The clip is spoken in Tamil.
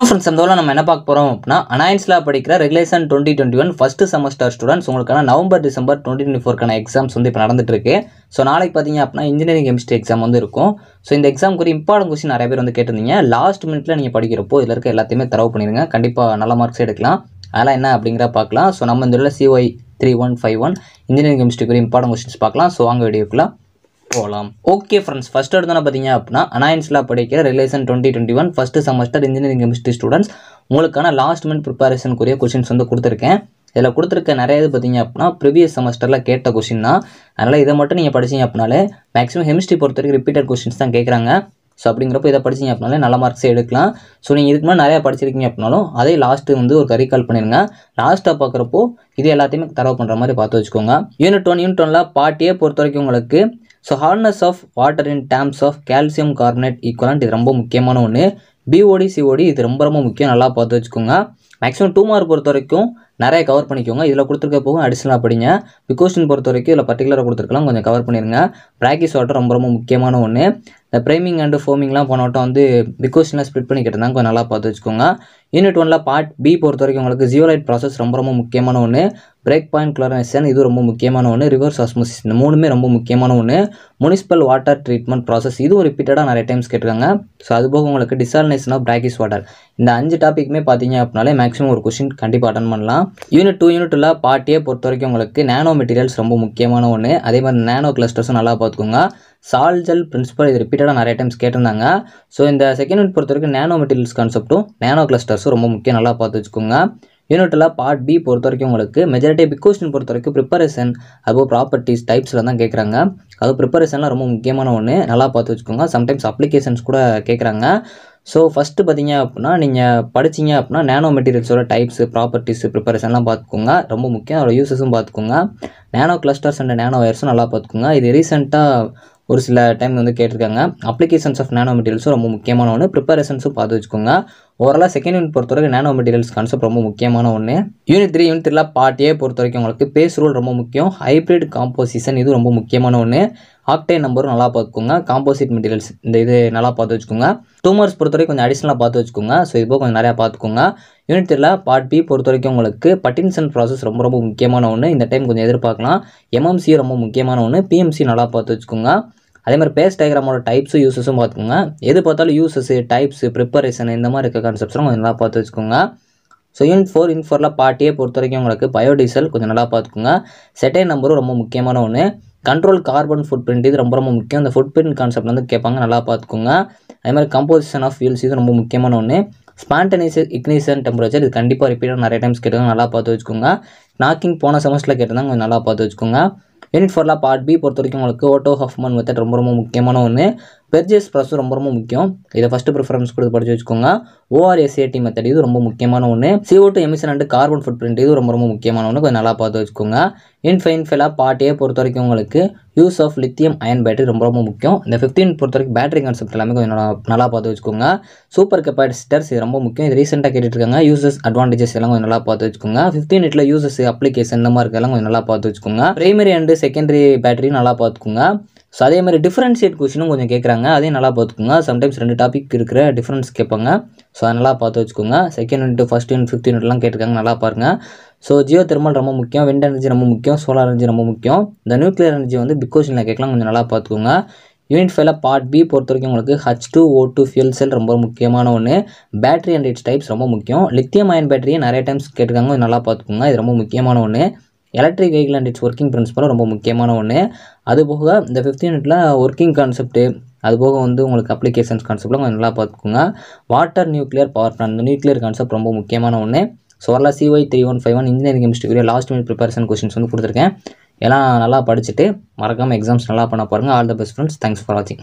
ஃப்ரெண்ட்ஸ் இந்த நம்ம என்ன பார்க்க போகிறோம் அப்படின்னா அனாயின்ஸில் படிக்கிற ரெகுலேஷன் 2021 ஃபஸ்ட்டு செமஸ்டர் ஸ்டூடெண்ட்ஸ் உங்களுக்கான நவம்பர் டிசம்பர் 2024 எக்ஸாம்ஸ் வந்து இப்போ நடந்துட்டு இருக்கு. ஸோ நாளைக்கு பார்த்தீங்க அப்படின்னா இன்ஜினியரிங் கெமிஸ்ட்ரி எக்ஸாம் வந்து இருக்கும். ஸோ இந்த எக்ஸாமுக்கு ஒரு இம்பார்ட்டன்ட் கொஸ்டின் நிறைய பேர் வந்து கேட்டிருந்தீங்க. லாஸ்ட் மினிட்ல நீங்கள் படிக்கிறப்போ இதில் இருக்க எல்லாத்தையுமே தரவு பண்ணிடுங்க, கண்டிப்பாக நல்ல மார்க்ஸ் எடுக்கலாம். அதெல்லாம் என்ன அப்படிங்கிற பார்க்கலாம். ஸோ நம்ம இந்த CY 3151 இன்ஜினியரிங் கெமிஸ்ட்ரிக்கு ஒரு இம்பார்ட்டன்ட் கொஸ்டின்ஸ் பார்க்கலாம். ஸோ வாங்க வீடியோக்குள்ள போகலாம். ஓகே ஃப்ரெண்ட்ஸ், ஃபர்ஸ்ட் எடுத்தோன்னா பார்த்தீங்க அப்படின்னா அனாயின்ஸில் படிக்கிற regulation 2021 first semester engineering chemistry students உங்களுக்கான லாஸ்ட் மினிட் ப்ரிப்பரேஷனுக்குரிய கொஸ்டின்ஸ் வந்து கொடுத்துருக்கேன். இதில் கொடுத்துருக்க நிறைய இது பார்த்தீங்க அப்படின்னா ப்ரீவியஸ் செமஸ்டரில் கேட்ட கொஸ்டின் தான். அதனால் இதை மட்டும் நீங்கள் படிச்சிங்க அப்படின்னாலே மேக்ஸிமம் கெமிஸ்ட்ரி பொறுத்த வரைக்கும் ரிப்பீட்டட் கொஸ்டின்ஸ் தான் கேட்குறாங்க. ஸோ அப்படிங்கிறப்ப இதை படிச்சிங்க அப்படின்னாலே நல்ல மார்க்ஸே எடுக்கலாம். ஸோ நீங்கள் இதுக்கு மேலே நிறையா படிச்சிருக்கீங்க அப்படின்னாலும் அதே லாஸ்ட்டு வந்து ஒரு ரீகால் பண்ணிடுங்க. லாஸ்ட்டாக பார்க்குறப்போ இது எல்லாத்தையுமே தரவு பண்ணுற மாதிரி பார்த்து வச்சுக்கோங்க. யூனிட் 1 பார்ட் ஏ பொறுத்த வரைக்கும் உங்களுக்கு so hardness of water in terms of calcium carbonate equivalent இது ரொம்ப முக்கியமான ஒன்று. BOD COD இது ரொம்ப முக்கியம், நல்லா பார்த்து வச்சுக்கோங்க. மேக்ஸிமம் 2 மார்க் பொறுத்த வரைக்கும் நிறைய கவர் பண்ணிக்கோங்க. இதில் கொடுத்துருக்க போகும் அடிஷனலாக படிங்க. பிகோஷன் பொறுத்த வரைக்கும் இதில் பர்டிகுலராக கொடுத்துருக்கலாம், கொஞ்சம் கவர் பண்ணிடுங்க. பிராக்டிஸ் வாட்டர் ரொம்ப முக்கியமான ஒன்று. இந்த ப்ரைமிங் அண்டு ஃபோமிங்லாம் போன வட்டம் வந்து பிகோஷனில் ஸ்ப்ளிட் பண்ணிக்கிட்டு இருந்தாங்க, கொஞ்சம் நல்லா பார்த்து வச்சுக்கோங்க. யூனிட் 1 பார்ட் பி பொறுத்த வரைக்கும் உங்களுக்கு ஜியோலைட் ப்ராசஸ் ரொம்ப முக்கியமான ஒன்று. பிரேக் பாயிண்ட் குளோரினேஷன் இது ரொம்ப முக்கியமான ஒன்று. ரிவர்ஸ் ஆஸ்மோசிஸ் இந்த மூணுமே ரொம்ப முக்கியமான ஒன்று. முனிசிபல் வாட்டர் ட்ரீட்மெண்ட் ப்ராசஸ் இதுவும் ரிப்பீட்டடாக நிறைய டைம்ஸ் கேட்டிருக்காங்க. ஸோ அதுபோக உங்களுக்கு டிசாலினேஷன் ஆஃப் பிராக்கிஸ் வாட்டர் இந்த 5 டாப்பிக்குமே பார்த்தீங்க அப்படின்னாலே மேக்ஸிமம் ஒரு கொஸ்டின் கண்டிப்பாக அட்டன் பண்ணலாம். யூனிட் 2 பார்ட் ஏ பொறுத்த வரைக்கும் உங்களுக்கு நானோ மெட்டீரியல்ஸ் ரொம்ப முக்கியமான ஒன்று. அதே மாதிரி நானோ கிளஸ்டர்ஸும் நல்லா பார்த்துக்கோங்க. சால்ஜல் பிரின்சிபல் இது ரிப்பீட்டடாக நிறைய டைம்ஸ் கேட்டிருந்தாங்க. ஸோ இந்த செகண்ட் யூனிட் பொறுத்த வரைக்கும் நானோ மெட்டீரியல்ஸ் கான்செப்ட்டும் நானோ கிளஸ்டர்ஸும் ரொம்ப முக்கியம், நல்லா பார்த்து வச்சுக்கோங்க. யூனிட்டில் பார்ட் பி பொறுத்த வரைக்கும் உங்களுக்கு மெஜாரிட்டி பிகோஷன் பொறுத்த வரைக்கும் ப்ரிப்பரேஷன் அதுவும் ப்ராப்பர்ட்டிஸ் டைப்ஸில் தான் கேட்குறாங்க. அதுவும் ப்ரிப்பரேஷன்லாம் ரொம்ப முக்கியமான ஒன்று, நல்லா பார்த்து வச்சுக்கோங்க. சம்டைம்ஸ் அப்ளிகேஷன்ஸ் கூட கேட்குறாங்க. ஸோ ஃபஸ்ட்டு பார்த்தீங்க அப்படின்னா நீங்கள் படிச்சிங்க அப்படின்னா நானோ மெட்டீரியல்ஸோட டைப்ஸு ப்ராப்பர்ட்டிஸ் ப்ரிப்பரேஷன்லாம் பார்த்துக்கோங்க, ரொம்ப முக்கியம். அதோட யூஸஸும் பார்த்துக்கோங்க. நானோ கிளஸ்டர்ஸ் அண்ட் நானோ வயர்ஸும் நல்லா பார்த்துக்கோங்க. இது ரீசெண்டாக ஒரு சில டைம் வந்து கேட்டிருக்காங்க. அப்ளிகேஷன்ஸ் ஆஃப் நானோ மெட்டீரியல்ஸும் ரொம்ப முக்கியமான ஒன்று. ப்ரிப்பரேஷன்ஸும் பார்த்து வச்சுக்கோங்க. ஓவராலாக செகண்ட் யூனிட் பொறுத்த வரைக்கும் நானோ மெட்டீரியல்ஸ் கான்செப்ட் ரொம்ப முக்கியமான ஒன்று. யூனிட் 3 பார்ட் ஏ பொறுத்த வரைக்கும் உங்களுக்கு பேஸ் ரூல் ரொம்ப முக்கியம். ஹைப்ரிட் காம்போசிஷன் இது ரொம்ப முக்கியமான ஒன்று. ஆக்டேன் நம்பரும் நல்லா பார்த்துக்கோங்க. காம்போசிட் மெட்டீரியல்ஸ் இந்த இது நல்லா பார்த்து வச்சுக்கோங்க. 2 மார்க்ஸ் பொறுத்த வரைக்கும் கொஞ்சம் அடிஷனலாக பார்த்து வச்சுக்கோங்க. ஸோ இது போக கொஞ்சம் நிறையா பார்த்துக்கோங்க. யூனிட் 3 பார்ட் பி பொறுத்த வரைக்கும் உங்களுக்கு பட்டின்சன் ப்ராசஸ் ரொம்ப முக்கியமான ஒன்று. இந்த டைம் கொஞ்சம் எதிர்பார்க்கலாம். MMC ரொம்ப முக்கியமான ஒன்று. PMC நல்லா பார்த்து வச்சுக்கோங்க. அதே மாதிரி பேஸ் டயக்ராமோட டைப்ஸும் யூஸஸும் பார்த்துக்கோங்க. எது பார்த்தாலும் யூஸஸ் டைப்ஸ் ப்ரிப்பரேஷன் இந்த மாதிரி இருக்க கான்செப்ட்ஸ்லாம் கொஞ்சம் நல்லா பார்த்து வச்சுக்கோங்க. ஸோ யூனிட் 4 பார்ட் ஏ பொறுத்த வரைக்கும் உங்களுக்கு பயோடீசல் கொஞ்சம் நல்லா பார்த்துக்கோங்க. செட்டைன் நம்பரும் ரொம்ப முக்கியமான ஒன்று. கண்ட்ரோல் கார்பன் ஃபுட் பிரிண்ட் இது ரொம்ப முக்கியம். இந்த ஃபுட் பிரிண்ட் கான்செப்ட் வந்து கேட்பாங்க, நல்லா பார்த்துக்கோங்க. அதே மாதிரி கம்போசிஷன் ஆஃப் ஃபியூல்ஸ் இது ரொம்ப முக்கியமான ஒன்று. ஸ்பான்டேனியஸ் இக்னிஷன் டெம்பரேச்சர் இது கண்டிப்பாக ரிப்பீட்டாக நிறைய டைம்ஸ் கேட்டாங்க, நல்லா பார்த்து வச்சுக்கோங்க. நாக்கிங் போன செமஸ்டரில் கேட்டிருந்தாங்க, கொஞ்சம் நல்லா பார்த்து வச்சுக்கோங்க. யூனிட் 4 பார்ட் பி பொறுத்த வரைக்கும் உங்களுக்கு ஓட்டோ ஹஃப்மன் மெத்தட் ரொம்ப முக்கியமான ஒன்று. பெர்ஜஸ் ப்ராசஸ் ரொம்ப முக்கியம். இதை ஃபஸ்ட்டு ப்ரிஃபரன்ஸ் கொடுத்து படித்து வச்சுக்கோங்க. ORSAT மெத்தட் இது ரொம்ப முக்கியமான ஒன்று. CO2 emission and carbon food print இது ரொம்ப முக்கியமான ஒன்று, கொஞ்சம் நல்லா பார்த்து வச்சுக்கோங்க. யூனிட் 5 பார்ட் ஏ பொறுத்த வரைக்கும் உங்களுக்கு use of lithium ion battery ரொம்ப முக்கியம். இந்த 15 பொறுத்த வரைக்கும் பேட்டரி கான்செப்ட் எல்லாமே கொஞ்சம் நல்லா பார்த்து வச்சுக்கோங்க. சூப்பர் கெப்பாசிட்டர்ஸ் இது ரொம்ப முக்கியம். இது ரீசெண்டாக கேட்டுருக்காங்க. யூசஸ் அட்வான்டேஜஸ் எல்லாம் கொஞ்சம் நல்லா பார்த்து வச்சுக்கோங்க. 15 யூனிட்ல யூசஸ் அப்ளிகேஷன் இந்த மாதிரி எல்லாம் கொஞ்சம் நல்லா பார்த்து வச்சுக்கோங்க. பிரைமரி அண்ட் செகண்டரி பேட்டரி நல்லா பார்த்துக்கோங்க. ஸோ அதே மாதிரி டிஃபரன்ஷியேட் கொஸ்டினும் கொஞ்சம் கேட்குறாங்க, அதையும் நல்லா பார்த்துக்கோங்க. சம்டைம்ஸ் 2 டாபிக் இருக்கிற டிஃபரன்ஸ் கேட்பாங்க. ஸோ அதை நல்லா பார்த்து வச்சுக்கோங்க. Second unit first unit 5th யூனிட்லாம் கேட்டிருக்காங்க, நல்லா பாருங்கள். ஸோ ஜியோ தெர்மல் ரொம்ப முக்கியம். விண்ட் எனர்ஜி ரொம்ப முக்கியம். சோலார் எனர்ஜி ரொம்ப முக்கியம். இந்த நியூக்ளியர் எனர்ஜி வந்து பிகோஷனில் கேட்கலாம், கொஞ்சம் நல்லா பார்த்துக்கோங்க. யூனிட் 5 பார்ட் பி பொறுத்த வரைக்கும் உங்களுக்கு H2O2 ஃபியூல் செல் ரொம்ப முக்கியமான ஒன்று. பேட்டரி அண்ட் இட்ஸ் டைப்ஸ் ரொம்ப முக்கியம். லித்தியம் அயன் பேட்டரியை நிறைய டைம்ஸ் கேட்டிருக்காங்க, கொஞ்சம் நல்லா பார்த்துக்கோங்க. இது ரொம்ப முக்கியமான ஒன்று. Electric vehicle and its working பிரின்சிபலும் ரொம்ப முக்கியமான ஒன்று. அதுபோக இந்த 5th யூனிட்டில் ஒர்க்கிங் கான்செப்ட்டு அதுபோக வந்து உங்களுக்கு அப்ளிகேஷன்ஸ் கான்செப்ட்லாம் கொஞ்சம் நல்லா பார்த்துக்கோங்க. வாட்டர் நியூக்ளியர் பவர் பிளான்ட் இந்த நியூக்ளியர் கான்செப்ட் ரொம்ப முக்கியமான ஒன்று. ஸோ வரலாம் CY 3151 engineering chemistry last minute preparation questions வந்து கொடுத்துருக்கேன். எல்லாம் நல்லா படிச்சுட்டு மறக்காமல் எக்ஸாம்ஸ் நல்லா பண்ண பாருங்கள். All the best friends. Thanks for வாட்சிங்.